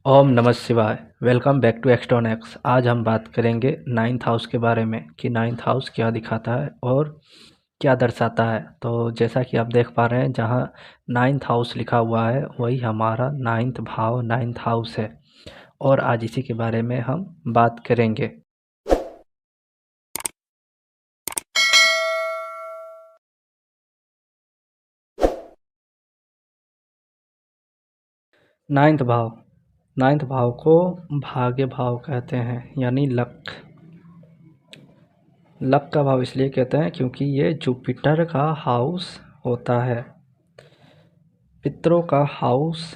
ओम नमः शिवाय। Welcome back to Extonex. आज हम बात करेंगे नाइन्थ हाउस के बारे में कि नाइन्थ हाउस क्या दिखाता है और क्या दर्शाता है। तो जैसा कि आप देख पा रहे हैं, जहाँ नाइन्थ हाउस लिखा हुआ है वही हमारा नाइन्थ भाव नाइन्थ हाउस है और आज इसी के बारे में हम बात करेंगे। नाइन्थ भाव नाइन्थ भाव को भाग्य भाव कहते हैं, यानी लक। लक का भाव इसलिए कहते हैं क्योंकि ये जुपिटर का हाउस होता है। पितरों का हाउस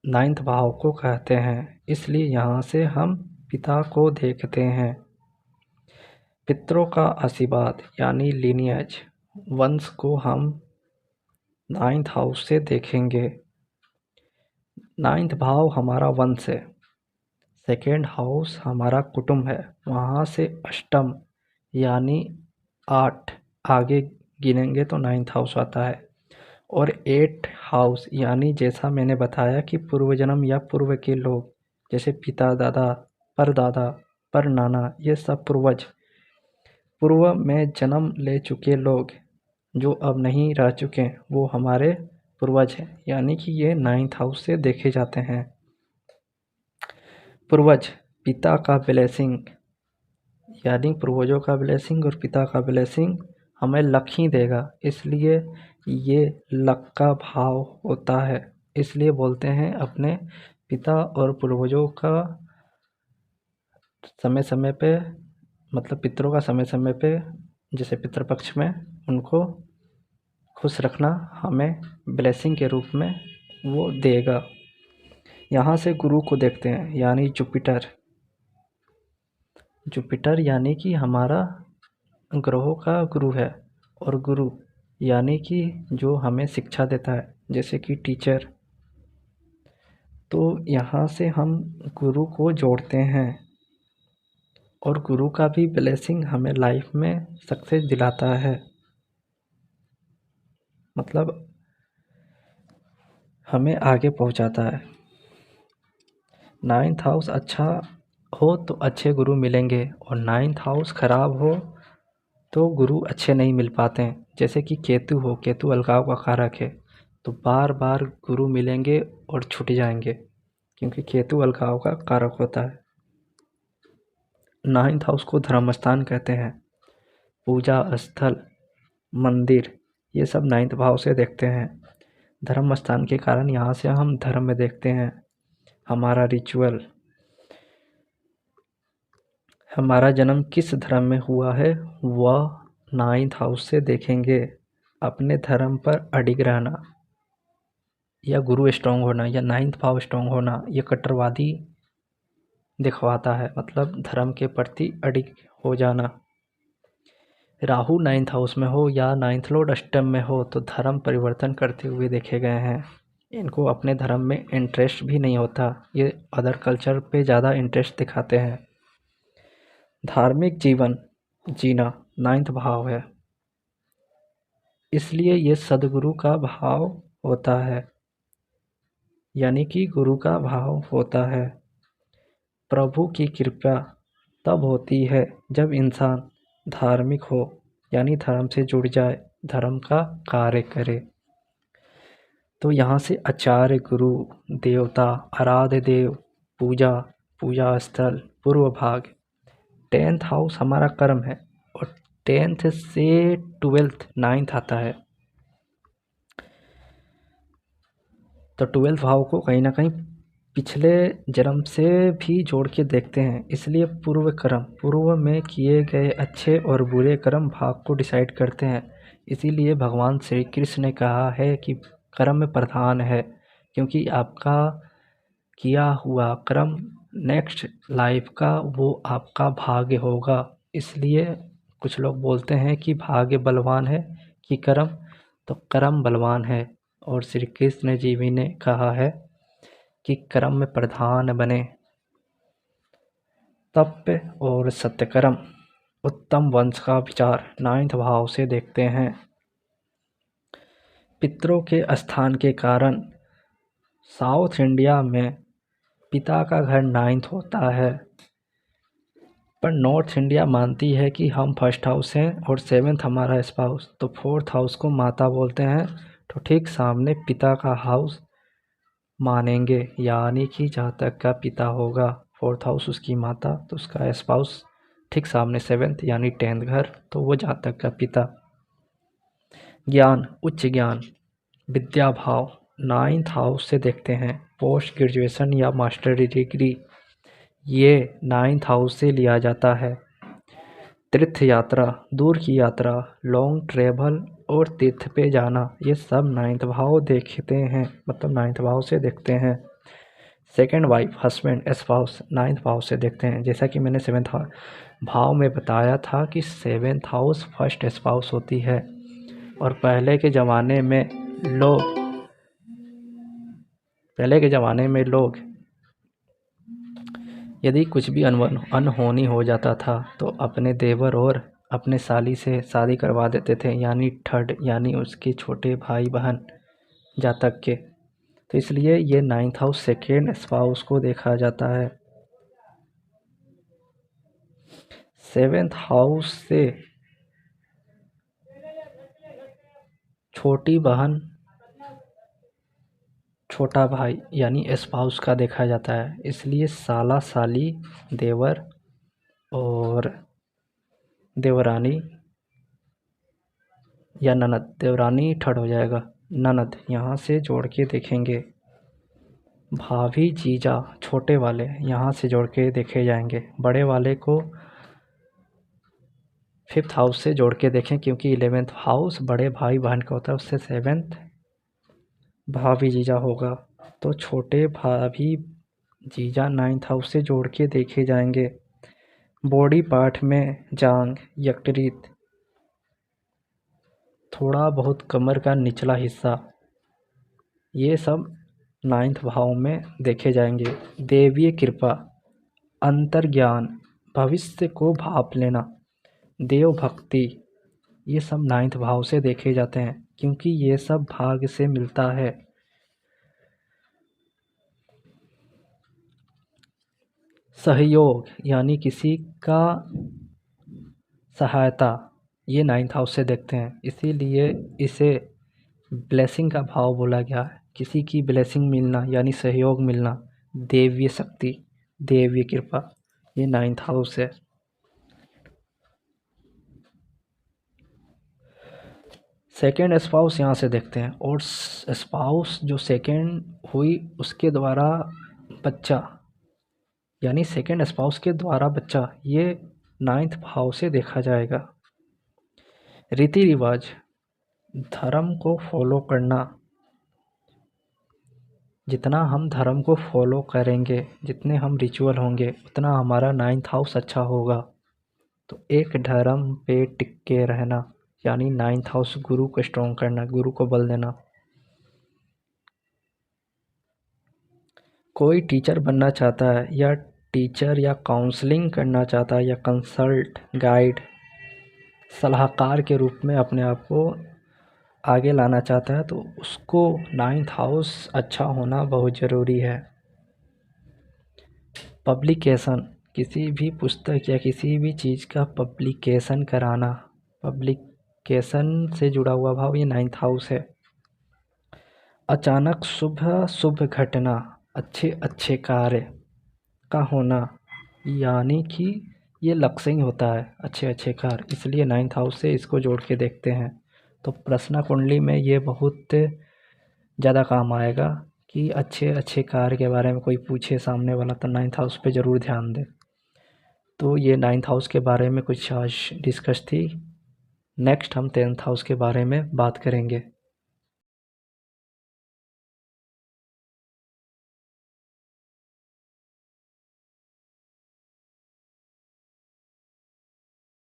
नाइन्थ भाव को कहते हैं, इसलिए यहाँ से हम पिता को देखते हैं। पितरों का आशीर्वाद यानी लीनिएज, वंश को हम नाइन्थ हाउस से देखेंगे। नाइन्थ भाव हमारा वंश है, सेकेंड हाउस हमारा कुटुंब है, वहाँ से अष्टम यानी 8 आगे गिनेंगे तो नाइन्थ हाउस आता है। और 8 हाउस यानी जैसा मैंने बताया कि पूर्व जन्म या पूर्व के लोग, जैसे पिता, दादा, परदादा, परनाना, ये सब पूर्व में जन्म ले चुके लोग जो अब नहीं रह चुके, वो हमारे पूर्वज हैं, यानी कि ये नाइन्थ हाउस से देखे जाते हैं। पूर्वज, पिता का ब्लेसिंग, यानी पूर्वजों का ब्लेसिंग और पिता का ब्लेसिंग हमें लक ही देगा, इसलिए ये लक का भाव होता है। इसलिए बोलते हैं अपने पिता और पूर्वजों का समय समय पे, मतलब पितरों का समय समय पे, जैसे पितृपक्ष में उनको खुश रखना हमें ब्लेसिंग के रूप में वो देगा। यहाँ से गुरु को देखते हैं, यानी जुपिटर। जुपिटर यानी कि हमारा ग्रहों का गुरु है, और गुरु यानी कि जो हमें शिक्षा देता है, जैसे कि टीचर। तो यहाँ से हम गुरु को जोड़ते हैं, और गुरु का भी ब्लेसिंग हमें लाइफ में सक्सेस दिलाता है। मतलब हमें आगे पहुँचाता है। नाइन्थ हाउस अच्छा हो तो अच्छे गुरु मिलेंगे, और नाइन्थ हाउस ख़राब हो तो गुरु अच्छे नहीं मिल पाते हैं। जैसे कि केतु हो, केतु अलगाव का कारक है, तो बार बार गुरु मिलेंगे और छूट जाएंगे, क्योंकि केतु अलगाव का कारक होता है। नाइन्थ हाउस को धर्म स्थान कहते हैं। पूजा स्थल, मंदिर, ये सब नाइन्थ भाव से देखते हैं। धर्म स्थान के कारण यहाँ से हम धर्म में देखते हैं। हमारा रिचुअल, हमारा जन्म किस धर्म में हुआ है वह नाइन्थ हाउस से देखेंगे। अपने धर्म पर अडिग रहना, या गुरु स्ट्रांग होना, या नाइन्थ भाव स्ट्रांग होना, ये कट्टरवादी दिखवाता है, मतलब धर्म के प्रति अडिग हो जाना। राहु नाइन्थ हाउस में हो या नाइन्थ लॉर्ड अष्टम में हो तो धर्म परिवर्तन करते हुए देखे गए हैं। इनको अपने धर्म में इंटरेस्ट भी नहीं होता, ये अदर कल्चर पे ज़्यादा इंटरेस्ट दिखाते हैं। धार्मिक जीवन जीना नाइन्थ भाव है, इसलिए ये सदगुरु का भाव होता है, यानी कि गुरु का भाव होता है। प्रभु की कृपा तब होती है जब इंसान धार्मिक हो, यानी धर्म से जुड़ जाए, धर्म का कार्य करे। तो यहाँ से आचार्य, गुरु, देवता, आराध्य देव, पूजा, पूजा स्थल, पूर्व भाग। 10th हाउस हमारा कर्म है, और 10th से 12th 9th आता है। तो 12th भाव को कहीं ना कहीं पिछले जन्म से भी जोड़ के देखते हैं, इसलिए पूर्व कर्म, पूर्व में किए गए अच्छे और बुरे कर्म भाग को डिसाइड करते हैं। इसीलिए भगवान श्री कृष्ण ने कहा है कि कर्म प्रधान है, क्योंकि आपका किया हुआ कर्म नेक्स्ट लाइफ का वो आपका भाग्य होगा। इसलिए कुछ लोग बोलते हैं कि भाग्य बलवान है कि कर्म, तो कर्म बलवान है। और श्री कृष्ण जी भी ने कहा है कि कर्म में प्रधान बने। तप और सत्यकर्म, उत्तम वंश का विचार 9th भाव से देखते हैं। पितरों के स्थान के कारण साउथ इंडिया में पिता का घर 9th होता है, पर नॉर्थ इंडिया मानती है कि हम फर्स्ट हाउस हैं और 7th हमारा स्पाउस, तो 4th हाउस को माता बोलते हैं। तो ठीक सामने पिता का हाउस मानेंगे, यानी कि जहाँ तक का पिता होगा 4th हाउस उसकी माता, तो उसका स्पाउस ठीक सामने 7th यानी 10th घर, तो वो जहाँ तक का पिता। ज्ञान, उच्च ज्ञान, विद्या भाव 9th हाउस से देखते हैं। पोस्ट ग्रेजुएशन या मास्टर डिग्री ये 9th हाउस से लिया जाता है। तीर्थ यात्रा, दूर की यात्रा, लॉन्ग ट्रेवल और तीर्थ पे जाना, ये सब 9th भाव देखते हैं, मतलब 9th भाव से देखते हैं। Second wife, husband, spouse 9th भाव से देखते हैं। जैसा कि मैंने 7th भाव में बताया था कि 7th हाउस फर्स्ट स्पाउस होती है। और पहले के ज़माने में लोग यदि कुछ भी अनहोनी हो जाता था तो अपने देवर और अपने साली से शादी करवा देते थे, यानी थर्ड यानी उसके छोटे भाई बहन जातक के। तो इसलिए ये 9th हाउस सेकेंड स्पाउस को देखा जाता है। 7th हाउस से छोटी बहन, छोटा भाई यानी स्पाउस का देखा जाता है। इसलिए साला, साली, देवर और देवरानी या ननद, देवरानी थर्ड हो जाएगा, ननद यहाँ से जोड़ के देखेंगे। भाभी, जीजा छोटे वाले यहाँ से जोड़ के देखे जाएंगे। बड़े वाले को 5th हाउस से जोड़ के देखें, क्योंकि 11th हाउस बड़े भाई बहन का होता है, उससे 7th भाभी जीजा होगा। तो छोटे भाभी जीजा 9th हाउस से जोड़ के देखे जाएंगे। बॉडी पार्ट में जांग, यकृत, थोड़ा बहुत कमर का निचला हिस्सा, ये सब 9th भाव में देखे जाएंगे। देवीय कृपा, अंतर्ज्ञान, भविष्य को भाप लेना, देव भक्ति, ये सब 9th भाव से देखे जाते हैं, क्योंकि ये सब भाग्य से मिलता है। सहयोग यानी किसी का सहायता, ये 9th हाउस से देखते हैं, इसीलिए इसे ब्लेसिंग का भाव बोला गया है। किसी की ब्लेसिंग मिलना यानी सहयोग मिलना, देवीय शक्ति, देवीय कृपा, ये 9th हाउस है। सेकेंड स्पाउस यहाँ से देखते हैं, और स्पाउस जो सेकेंड हुई उसके द्वारा बच्चा, यानी सेकेंड स्पाउस के द्वारा बच्चा, ये 9th भाव से देखा जाएगा। रीति रिवाज, धर्म को फॉलो करना, जितना हम धर्म को फॉलो करेंगे, जितने हम रिचुअल होंगे, उतना हमारा 9th हाउस अच्छा होगा। तो एक धर्म पे टिके रहना, यानी 9th हाउस गुरु को स्ट्रॉन्ग करना, गुरु को बल देना। कोई टीचर बनना चाहता है या टीचर या काउंसलिंग करना चाहता है या कंसल्ट, गाइड, सलाहकार के रूप में अपने आप को आगे लाना चाहता है, तो उसको 9th हाउस अच्छा होना बहुत ज़रूरी है। पब्लिकेशन, किसी भी पुस्तक या किसी भी चीज़ का पब्लिकेशन कराना, पब्लिकेशन से जुड़ा हुआ भाव ये 9th हाउस है। अचानक शुभ घटना, अच्छे अच्छे कार्य का होना, यानी कि ये लक्ष्य ही होता है अच्छे अच्छे कार्य, इसलिए 9th हाउस से इसको जोड़ के देखते हैं। तो प्रश्न कुंडली में ये बहुत ज़्यादा काम आएगा कि अच्छे अच्छे कार्य के बारे में कोई पूछे सामने वाला, तो 9th हाउस पे ज़रूर ध्यान दें। तो ये 9th हाउस के बारे में कुछ आज डिस्कस थी। नेक्स्ट हम 10th हाउस के बारे में बात करेंगे।